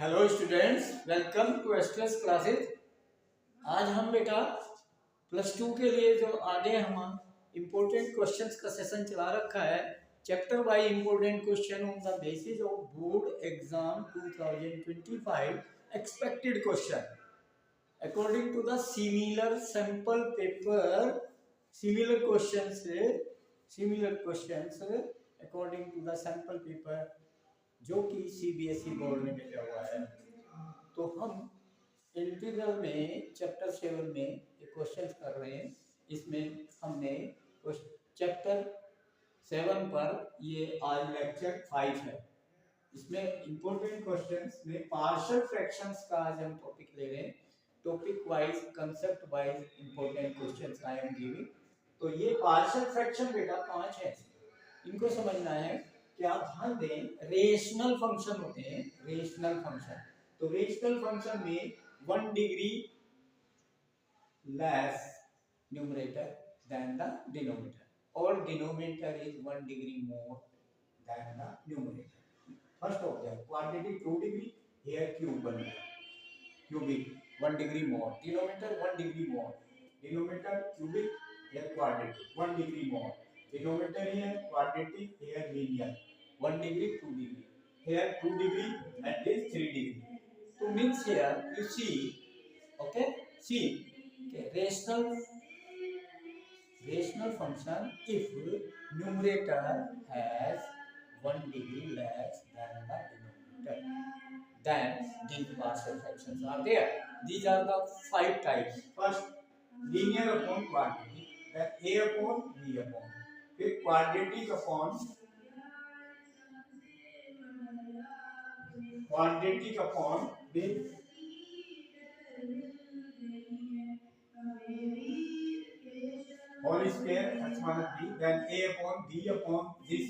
Hello students, welcome to Estrus classes. आज हम बेटा प्लस टू के लिए जो आगे हम इम्पोर्टेंट क्वेश्चंस का सेशन चला रखा है। Chapter by important question on the basis of board exam 2025 expected question according to the similar sample paper, similar questions according to the sample paper जो कि सीबीएसई बोर्ड ने भेजा हुआ है। तो हम इंटीग्रल में चैप्टर 7 में ये क्वेश्चंस कर रहे हैं। इसमें हमने चैप्टर 7 पर ये आज लेक्चर 5 है। इसमें इंपॉर्टेंट क्वेश्चंस में पार्शियल फ्रैक्शंस का आज हम टॉपिक ले रहे हैं। Topic wise, concept wise important questions I am giving. तो ये पार्शियल फ्रैक्शन बेटा 5 है, इनको समझना है कि आप ध्यान दें। रेशनल फंक्शन होते हैं, रेशनल फंक्शन। तो रेशनल फंक्शन में 1 degree less numerator than the denominator और denominator is 1 degree more than the numerator. First of that quadratic 2 degree, here cube बन गया, cubic 1 degree more, denominator 1 degree more, denominator cubic, here quadratic 1 degree more, denominator here quadratic, here linear 1 degree 2 degree, here 2 degree and this 3 degree. So means here you see, okay, see okay, rational function if numerator has 1 degree less than the denominator, then these partial fractions are there. These are the 5 types. First, linear upon quadratic, then a upon b upon, फिर quadratic upon with whole square x minus b, then a upon b upon this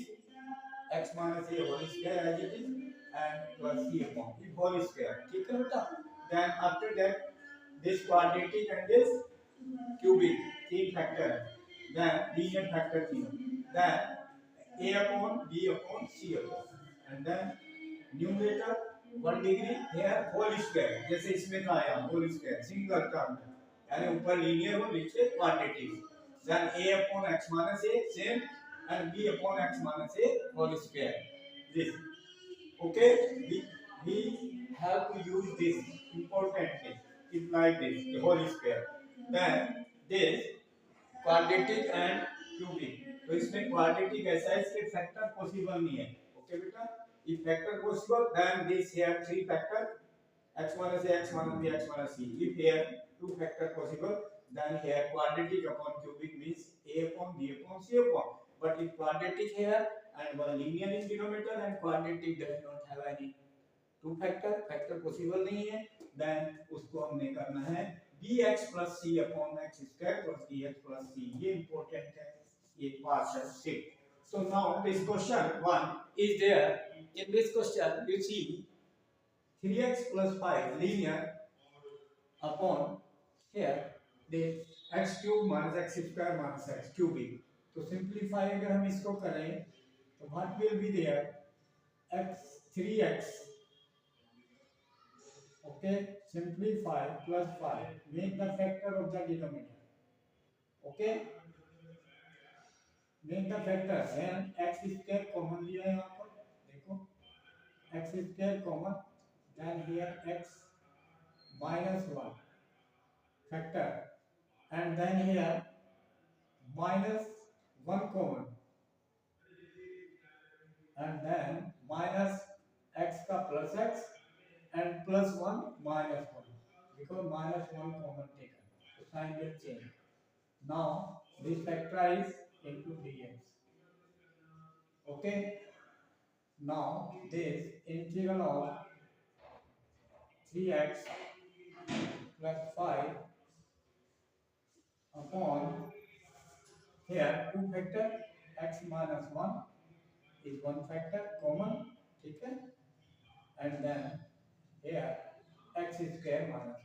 x minus a whole square as it is and plus c upon the whole square. ठीक है बेटा? Then after that this quadratic and this cubic, तीन factor है, then linear factor तीन, then a upon b upon c upon, and then numerator 1 degree here whole square, जैसे इसमें का आया whole square सिंगल टर्म है, यानी ऊपर लीनियर हो नीचे quadratic, then a upon x minus a same and b upon x minus a whole square. This okay, we have to use this important thing. It's like this, the whole square, then this quadratic and cubic. तो इसमें quadratic ऐसा है, इसके factor possible नहीं है। Okay बेटा, if factor possible then this here 3 factor x minus a, x minus b, x minus c. If here 2 factor possible, then here quadratic upon cubic means a upon b upon c upon. But if quadratic here and one linear in denominator and quadratic does not have any 2 factor possible नहीं है, then उसको हमने करना है bx plus c upon x square plus dx plus c. ये important है, ये partial shift. So now this question 1 is there. In this question you see 3x plus 5 linear upon here the x cube minus x square minus x cubic. तो simplify अगर हम इसको करें तो what will be there? x 3x, okay, simplify plus 5 make the factor of the denominator, okay, make the factor and x square common लिया है यहाँ पर, देखो x square common, then here x minus 1 factor and then here minus 1 common and then minus x का plus x and plus 1 minus 1 because minus 1 common taken, so sign will change. Now this factorize into dx, okay. Now this integral of 3x plus 5 upon here 2 factor x minus 1 is 1 factor common, ठीक है, and then here x square minus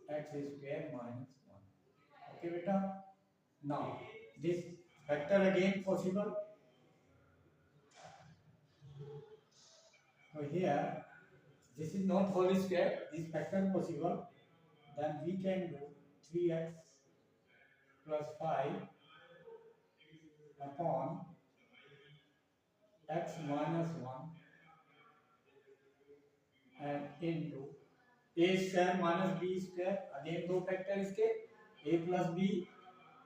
1, x square minus 1, okay beta. Now this factor again possible, So here, this is not whole square, this factor possible, then we can do 3x plus 5 upon x minus 1 and into a square minus b square, again दो factor इसके a plus b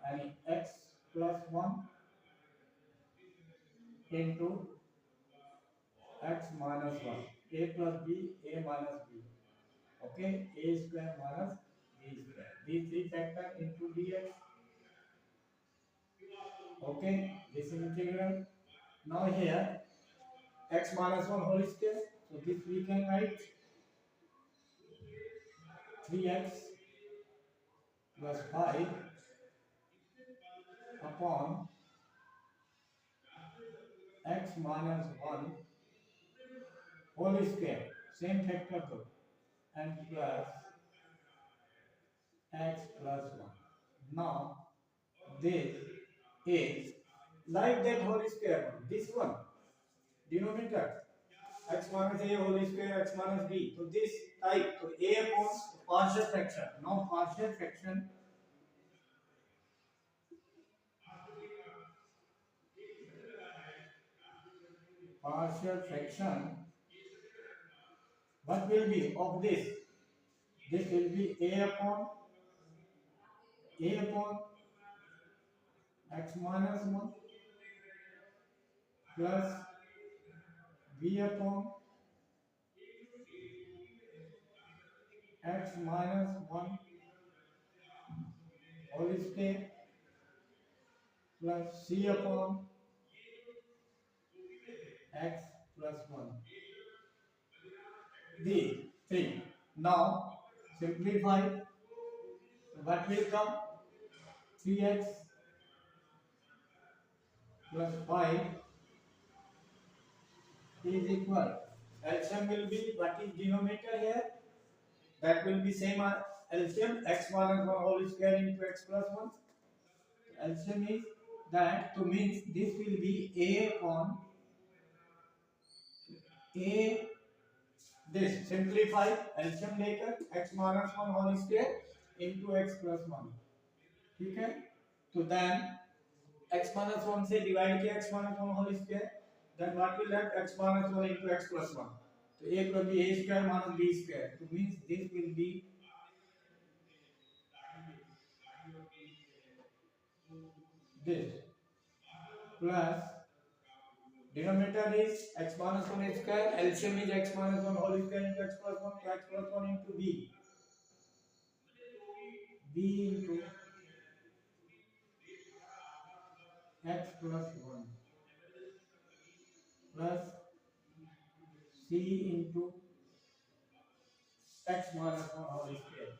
यानी x plus 1 into x minus 1, a plus b, a minus b, okay, a square minus b square, these three factor into dx, okay, this is integral. Now here x minus 1 whole square, so this we can write 3x plus 5 upon x minus 1 whole square, same factor though, and plus x plus 1. Now this is like that whole square, this one, denominator, x minus a whole square, x minus b. So this type, so a upon partial fraction. Now partial fraction, what will be of this? This will be a upon x minus 1 plus b upon x minus 1 whole square plus c upon x plus 1. These three. Now simplify. What will come? 3x plus 5 is equal. LCM will be what is denominator here? That will be same as LCM x minus 1 whole square into x plus 1. LCM is that, so means this will be a upon a, this simplify LCM लेकर x minus 1 whole square into x plus 1. ठीक है? तो then x minus 1 से divide किया x minus 1 whole square, then what will left? X minus 1 into x plus 1. तो a plus b, a square minus b square. So means this will be this plus denominator is x minus 1 square, LCM is x minus 1 whole square into x plus 1, so x plus 1 into b into x plus 1 plus c into x minus 1 whole square.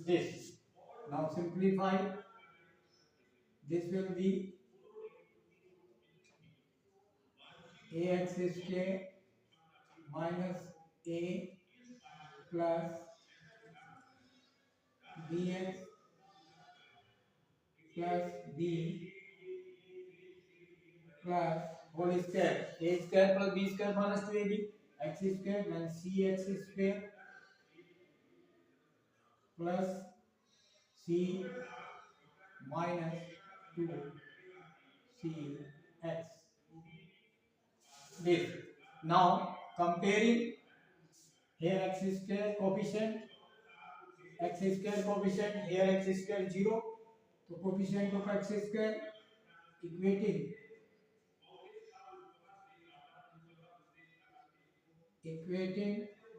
This. Now simplify. This will be ax square minus a plus bx plus b plus whole square, a square plus b square minus 2ab, x square then cx square plus c minus 2cx. This. Now comparing here x square coefficient, here x square 0, so coefficient of x square equating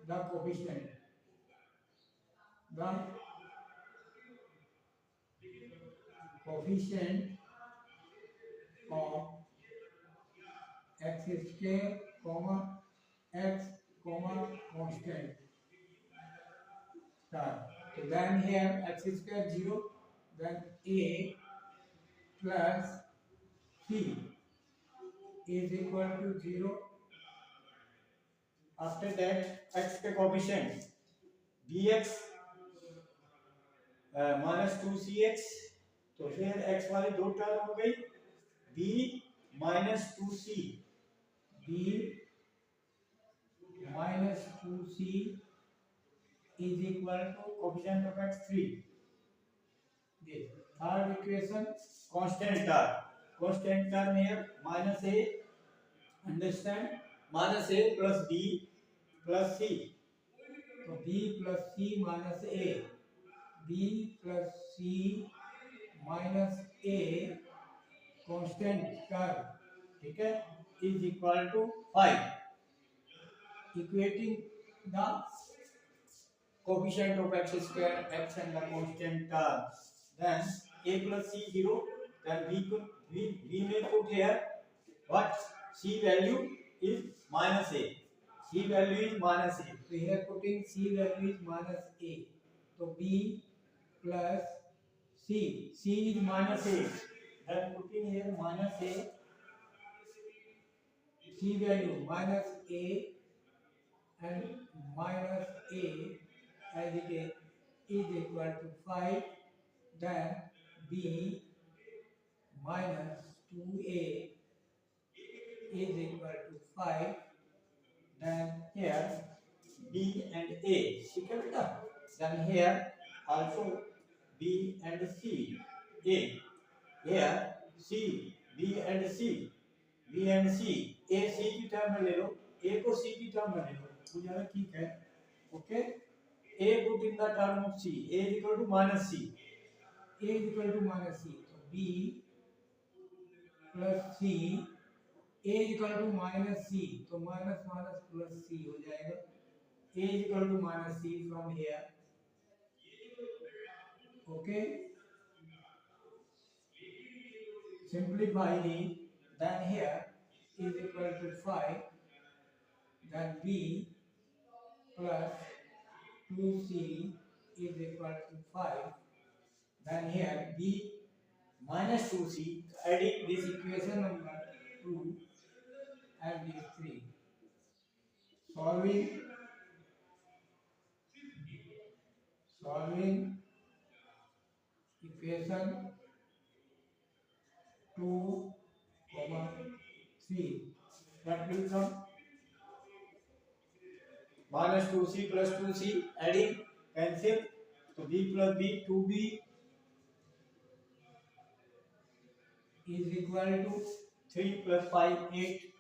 the coefficient, of x square comma x comma constant star. So then here x square 0, then a plus c is equal to 0. After that x के coefficient bx minus 2cx, तो फिर x वाली दो term हो गई, b minus 2c, b minus 2c is equal to coefficient of x 3. This third equation, constant term here minus a, understand, minus a plus b plus c. So b plus c minus a, b plus c minus a constant term, ठीक है, is equal to 5. Equating the coefficient of x square, x and the constant term, then a plus c 0, then we may put here what c value is minus a, c value is minus a, so here putting c value is minus a, so b plus c is minus a, then putting here minus a, c value minus a and minus a as it is equal to 5, then b minus 2a is equal to 5, then here b and a, then here also b and c, a, here c, b and c, b and c, a c की term में ले लो, a को c की term में ले लो, तो ज़्यादा ठीक है, okay, a put in the term of c, a is equal to minus c, a is equal to minus c, so b plus c, a is equal to minus c, तो minus minus plus c हो जाएगा, a is equal to minus c from here, okay, simplify the, then here is equal to 5, then b plus 2c is equal to 5, then here b minus 2c, adding this equation number 2 and this 3, solving equation 2, 3, that will come minus 2c plus 2c, adding, cancel, so b plus b, 2b is equal to 3 plus 5, 8,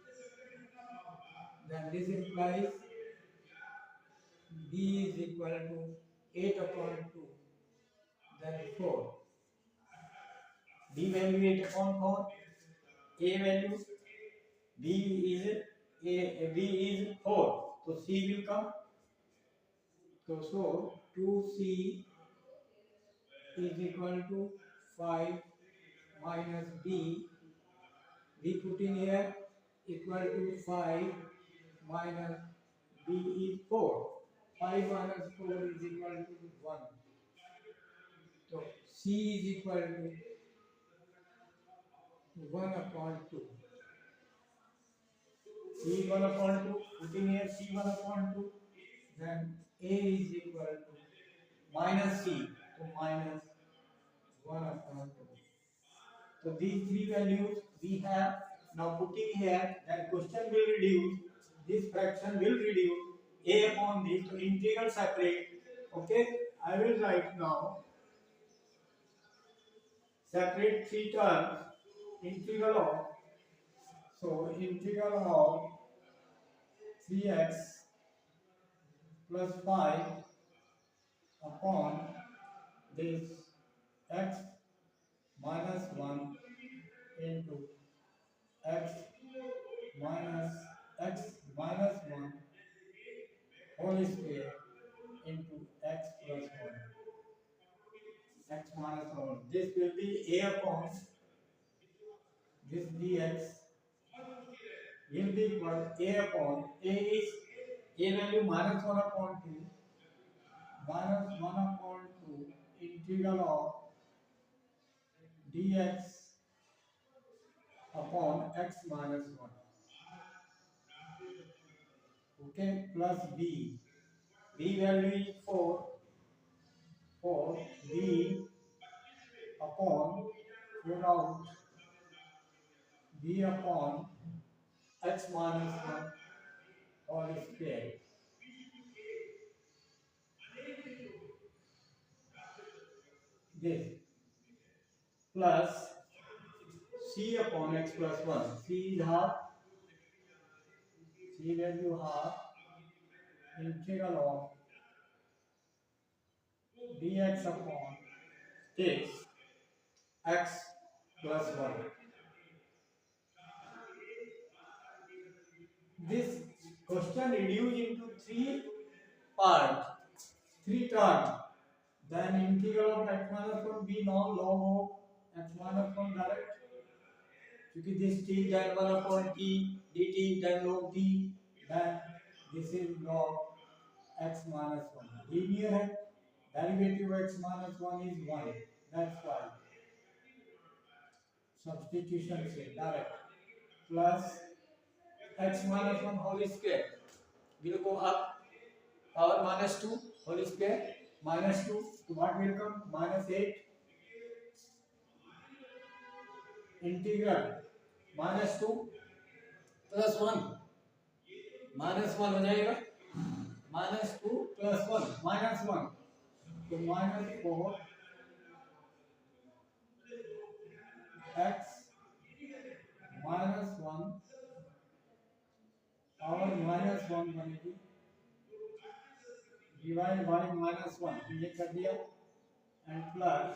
then this implies b is equal to 8 upon 2, then 4, b value 8 upon 4, a value, b is 4, so c will come, so 2c is equal to 5 minus b, we put in here equal to 5 minus b is 4, 5 minus 4 is equal to 1, so c is equal to 1 upon 2, c 1 upon 2, putting here c 1 upon 2, then a is equal to minus c, so minus 1 upon 2. So these three values we have now putting here, then question will reduce, this fraction will reduce, a upon this, so integral separate, okay, I will write now, separate three terms, integral of, so integral of 3x plus 5 upon this x minus 1 into x minus 1 whole square into x plus 1, x minus 1. This will be a upon this dx will be equal a upon, a is a value minus 1 upon 2, minus 1 upon 2 integral of dx upon x minus 1, okay, plus b, b value is 4, b upon 4 out b upon x minus 1 whole square. This plus c upon x plus 1. C is half. C value half integral of dx upon this x plus 1. This question reduced into three terms. Then integral of x minus 1 be known log of x minus 1 direct. क्योंकि this t then 1 upon t dt then log t then this is log x minus 1. Linear है. Derivative of x minus 1 is 1. That's why substitution से direct plus x minus 1 whole square will go up power minus 2 whole square minus 2 to what will come minus 8 integral minus 2 plus 1 minus 1 हो जाएगा minus 2 plus 1 minus 1 तो minus 4 x minus 1 power minus 1 बनेगी divide by minus 1 ये कर दिया and plus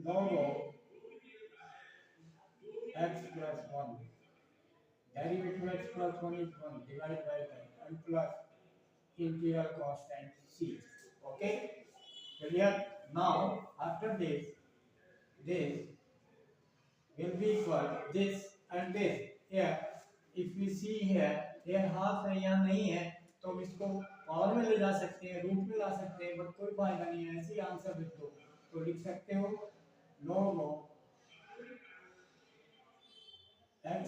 log of x plus 1 derivative x plus 1 is 1 divided by that and plus integral constant c. Okay, clear? Now after this will be equal this and this. Here if we see here half है या नहीं है तो हम इसको power में ले जा सकते हैं रूट में ला सकते हैं बट कोई फायदा नहीं है ऐसे ही आंसर लिख दो तो लिख सकते हो log of x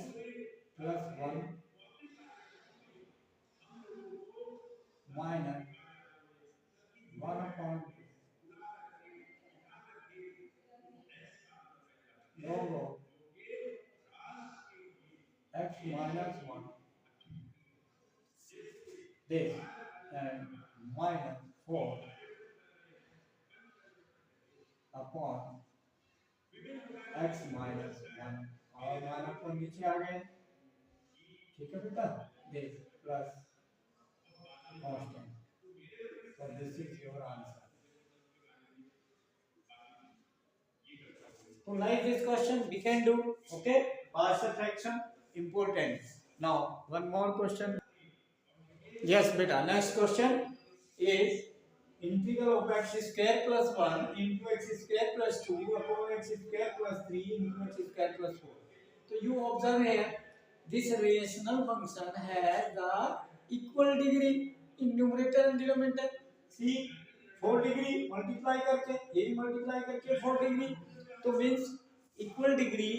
plus 1 minus 1 upon log of x minus 1 this and minus 4 upon x minus 1 और माइनस 1 नीचे आ गए ठीक है बेटा this plus constant so this is your answer. So like this question we can do. Okay, partial fraction important. Now one more question. Yes beta, next question is integral of x square plus 1 into x square plus 2 upon x square plus 3 into x square plus 4. So you observe here this rational function has the equal degree in numerator and denominator. See 4 degree multiply करके ये multiply करके 4 degree तो means equal degree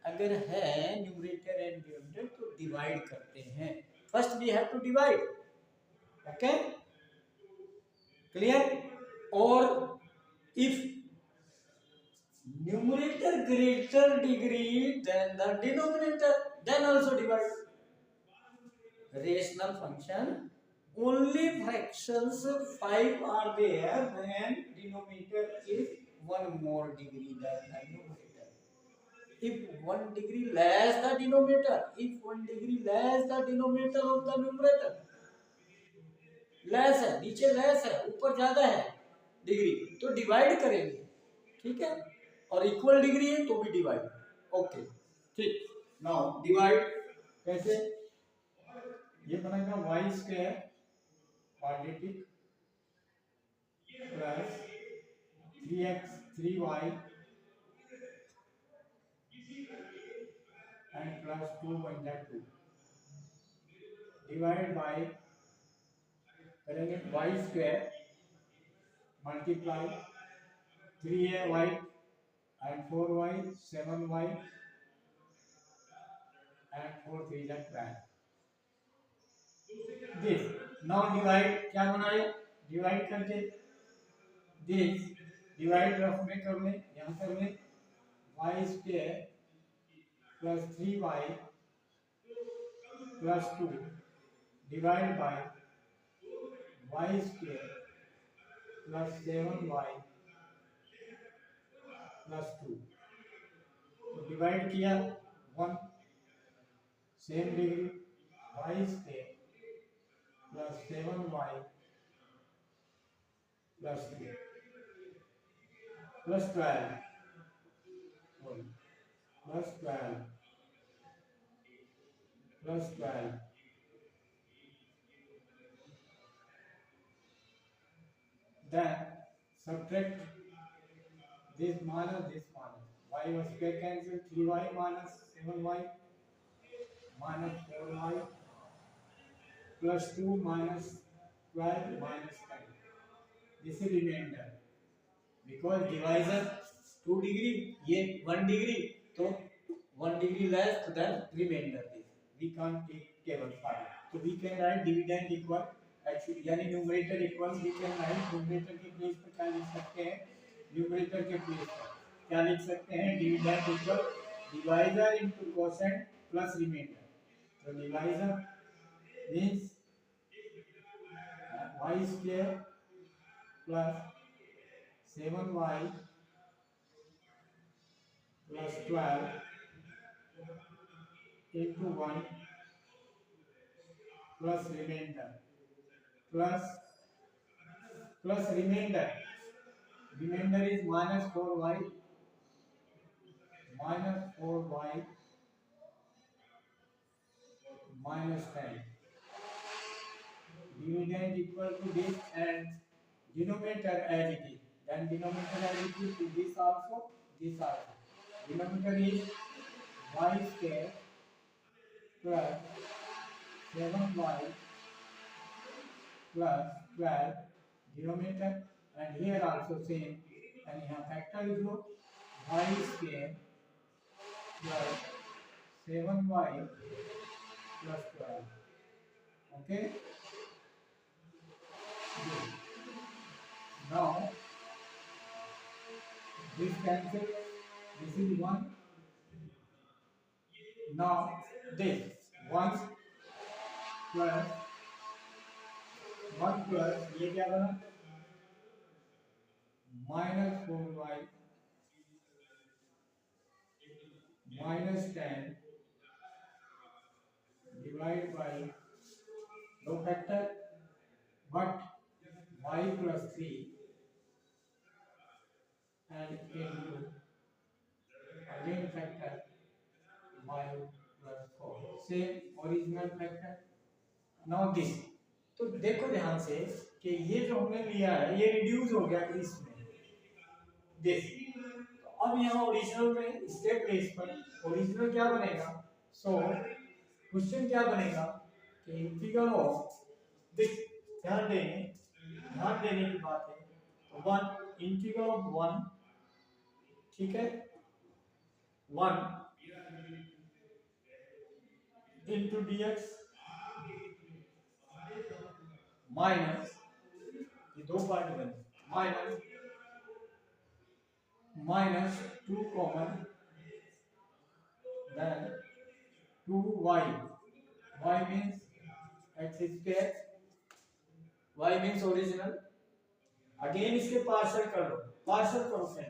अगर है numerator and denominator तो divide करते हैं. First we have to divide. Okay clear. और if numerator greater degree than the denominator then also divide. Rational function only fractions 5 are there when denominator is one more degree than the numerator. If 1 degree less the denominator, if 1 degree less the denominator of the numerator, less है नीचे less है ऊपर ज्यादा है degree तो divide करेंगे. ठीक है. और इक्वल डिग्री है तो भी डिवाइड. ओके ठीक. नाउ डिवाइड कैसे ये बनेगा y square quadratic plus 3x 3y and plus 2 1 that 2 divided by करेंगे y square multiply 3ay and 4y 7y and 4 3 that 12. This now divide क्या बनाए डिवाइड करके this डिवाइड रफ में कर लें, यहाँ कर लें y square plus 3y plus 2 divide by y square plus 7y plus 2। तो डिवाइड किया 1 same degree y square plus 7y plus 2 plus 12 plus 12 plus 12 then subtract this minus y was square cancel 3y minus 7y minus 4y plus 2 minus 12 minus 10. This is remainder because divisor 2 degree ये 1 degree तो 1 degree less than remainder is we can't take table 5 so we can write dividend equal actually यानी numerator equals we can write numerator के place पर क्या लिख सकते हैं numerator के प्लेस पर क्या लिख सकते हैं dividend equal divisor into quotient plus remainder so divisor means y square plus 7y plus 12 into 1 plus remainder plus remainder is minus 4y minus 10 dividend equal to this and denominator as it is then denominator as it is to this also denominator is y square plus 7y plus 12 denominator and here also same and here factor is lo y square plus 7y plus 12 okay good. Now this cancel this is 1 now this 1 plus ये क्या बना minus 4y minus 10 divided by no factor but y plus 3 and into again factor y plus 4 same original factor now this तो देखो ध्यान से कि ये जो हमने लिया है ये रिड्यूस हो गया इसमें दिस तो अब यहाँ ओरिजिनल में इसके प्लेस पर ओरिजिनल क्या बनेगा सो क्वेश्चन क्या बनेगा कि इंटीग्रल ऑफ दिस ध्यान देने की बात है तो 1 इंटीग्रल ऑफ 1 ठीक है 1 into dx माइनस ये दो पार्ट बने minus 2 common then 2y y means x square y means original again इसके पार्शियल करो पहले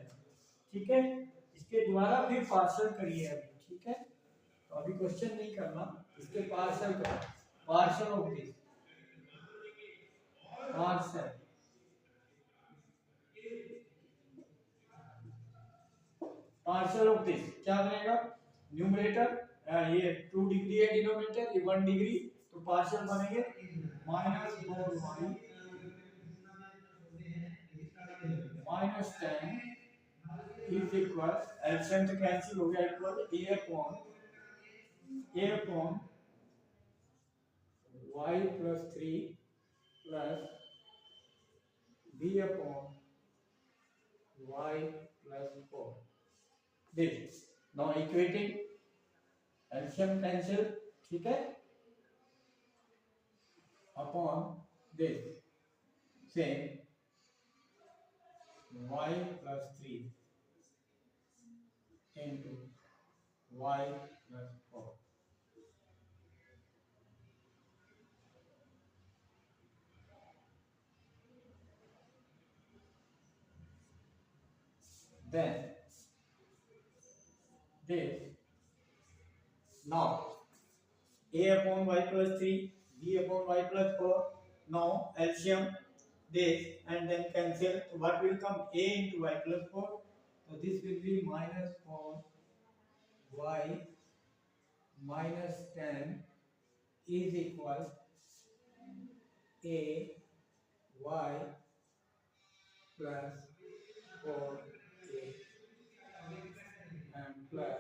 ठीक है इसके द्वारा फिर पार्शियल करिए अभी ठीक है तो अभी क्वेश्चन नहीं करना इसके पार्शियल करो partial of this partial of this क्या बनेगा न्यूमरेटर ये 2 डिग्री है डिनोमिनेटर ये 1 डिग्री तो पार्शियल बनेंगे minus 4y minus 10 is equal LCM से कैंसिल हो गया equal a upon y plus 3 plus b upon y plus 4 this now equating LCM cancel ठीक है upon this same y plus 3 into y plus 4. Then this now a upon y plus 3, b upon y plus 4. Now LCM this and then cancel. So what will come? A into y plus 4. So this will be minus 4 y minus 10 is equal a y plus 4a and plus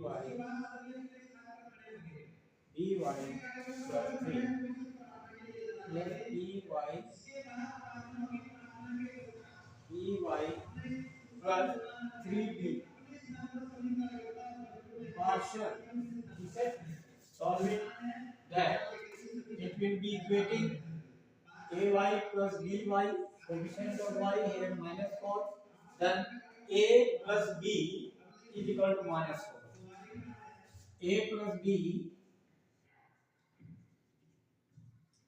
by plus 3 plus by plus 3b partial. ठीक है, solving that it will be equating ay plus by coefficient of y here minus 4, then a plus b is equal to minus 4. A plus b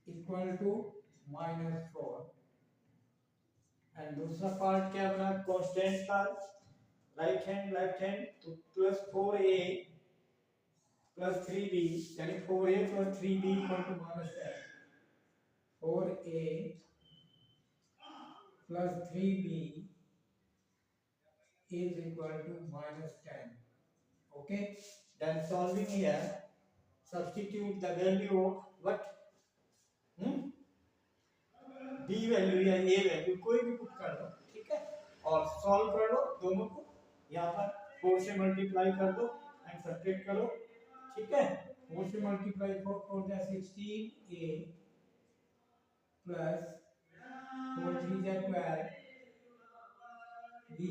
equal to minus 4 and दूसरा part क्या बना constant का right hand left hand तो plus 4a plus 3b यानी 4a plus 3b equal to minus 10 4a plus 3b is equal to minus 10. Okay, then solving here substitute the value of what b value या a value कोई भी put कर दो, ठीक है, और solve कर लो दोनों को, यहाँ पर 4 से मल्टीप्लाई कर दो एंड सब्ट्रैक्ट करो, ठीक है, 4 से मल्टीप्लाई 4 4 जा 16a प्लस 4 3 जा 12 b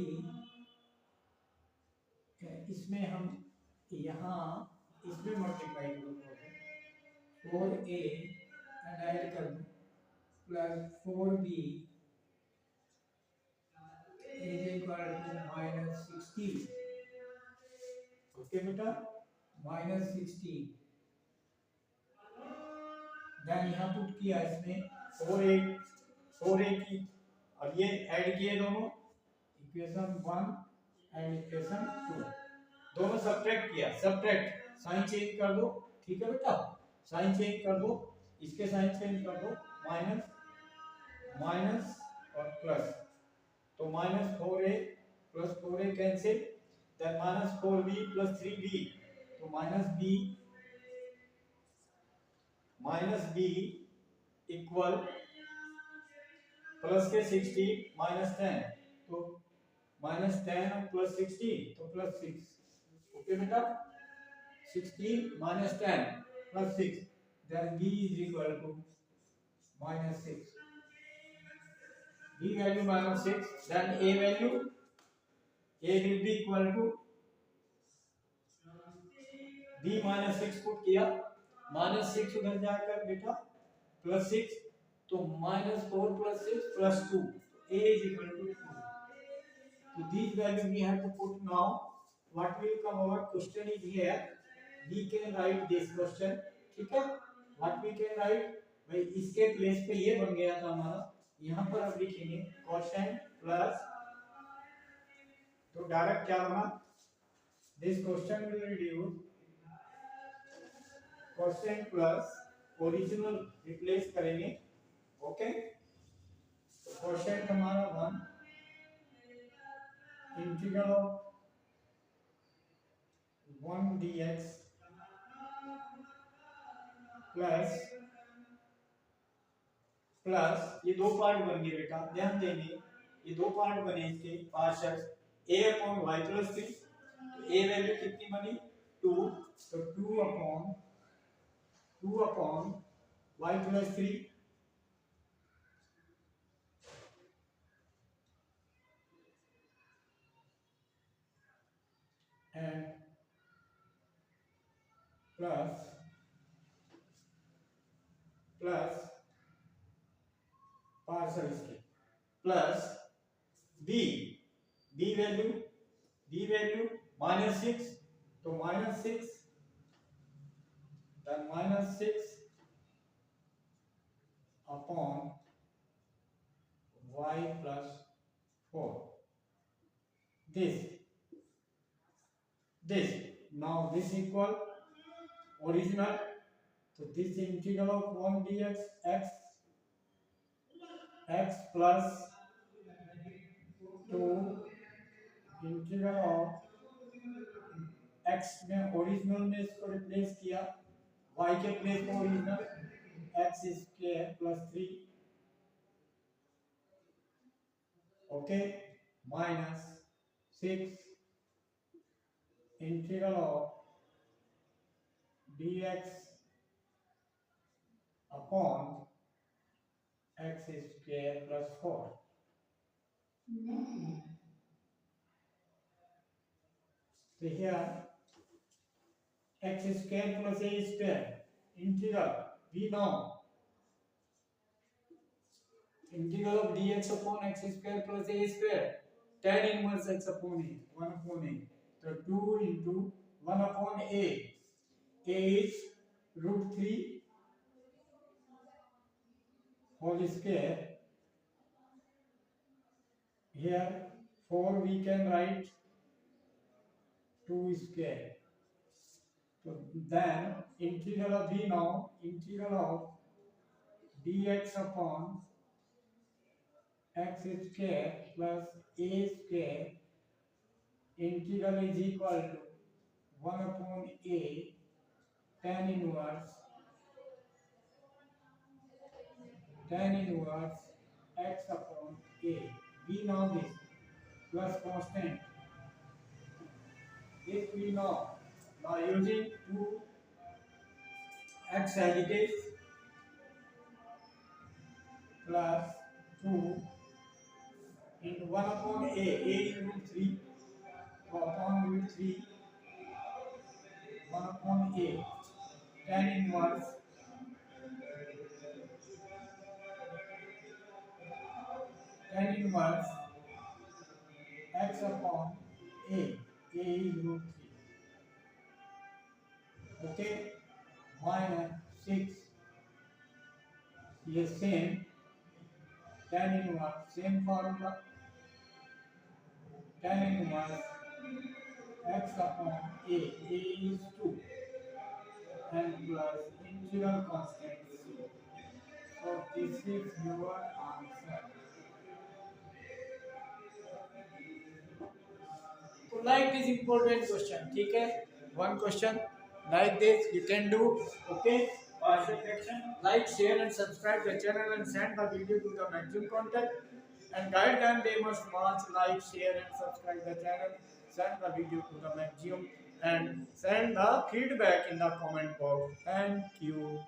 इसमें हम यहाँ इसमें मल्टीप्लाई करो 4a एंड ऐड कर दो plus 4b is equal to minus 16. Okay बेटा, minus 16. then यहाँ पुट किया इसमें 4a की और ये ऐड किए दोनों इक्वेशन 1 एंड इक्वेशन 2 दोनों सब्ट्रैक्ट किया, सब्ट्रैक्ट साइन चेंज कर दो, ठीक है बेटा, साइन चेंज कर दो, इसके साइन चेंज कर दो, माइनस माइनस और प्लस, तो minus 4a plus 4a cancel, then minus 4b plus 3b, तो माइनस b इक्वल प्लस के 16 माइनस 10, तो माइनस 10 और प्लस 16 तो प्लस 6. ओके बेटा, 16 minus 10 plus 6, then b is equal to minus 6. b value minus 6, then a value a will be equal to b minus 6 put किया, minus 6 उधर जाकर बेटा plus 6, तो minus 4 plus 6 plus 2, a is equal to 2. So these values we have to put now. What will come? Our question is here. We can write this question, ठीक है? What we can write? भाई इसके place पे ये बन गया था हमारा, यहाँ पर अब लिखेंगे कोसेंट प्लस, तो डायरेक्ट क्या बना, this question will reduce quotient plus original replace करेंगे, ओके, तो कोसेंट हमारा 1 integral of 1 dx plus plus ये दो पार्ट बन गए बेटा, ध्यान देंगे ये दो पार्ट बने इसके partial a upon y plus 3, तो a वैल्यू कितनी बनी 2, तो 2 upon y plus 3 and plus partial इसके, plus b. B value minus 6. So minus 6, then minus 6 upon y plus 4. This. This. Now this equal original. So this integral of 1 dx x plus 2 integral of x में original में इसको replace किया, y के place पे original x square plus 3, okay, minus 6 integral of dx upon x square plus 4. So here x square plus a square integral, we know integral of dx upon x square plus a square tan inverse x upon a, 1 upon a. So 2 into 1 upon a is root 3 whole square. Here 4 we can write 2 square. So then integral of we know integral of dx upon x square plus a square integral is equal to 1 upon a tan inverse x upon a. We know this plus constant. This we know. Now using 2x as it is plus 2 into 1 upon a is root 3. So upon root 3, 1 upon a tan inverse x upon a is root 3. Okay, minus 6. Yes, same tan inverse, same formula, tan inverse x upon a is 2 and plus integral constant c. So this is your answer. तो like this important question, ठीक है, one question like this you can do. Okay, like, share and subscribe the channel and send the video to the maximum contact and guide them. They must watch, like, share and subscribe the channel, send the video to the maximum and send the feedback in the comment box. Thank you.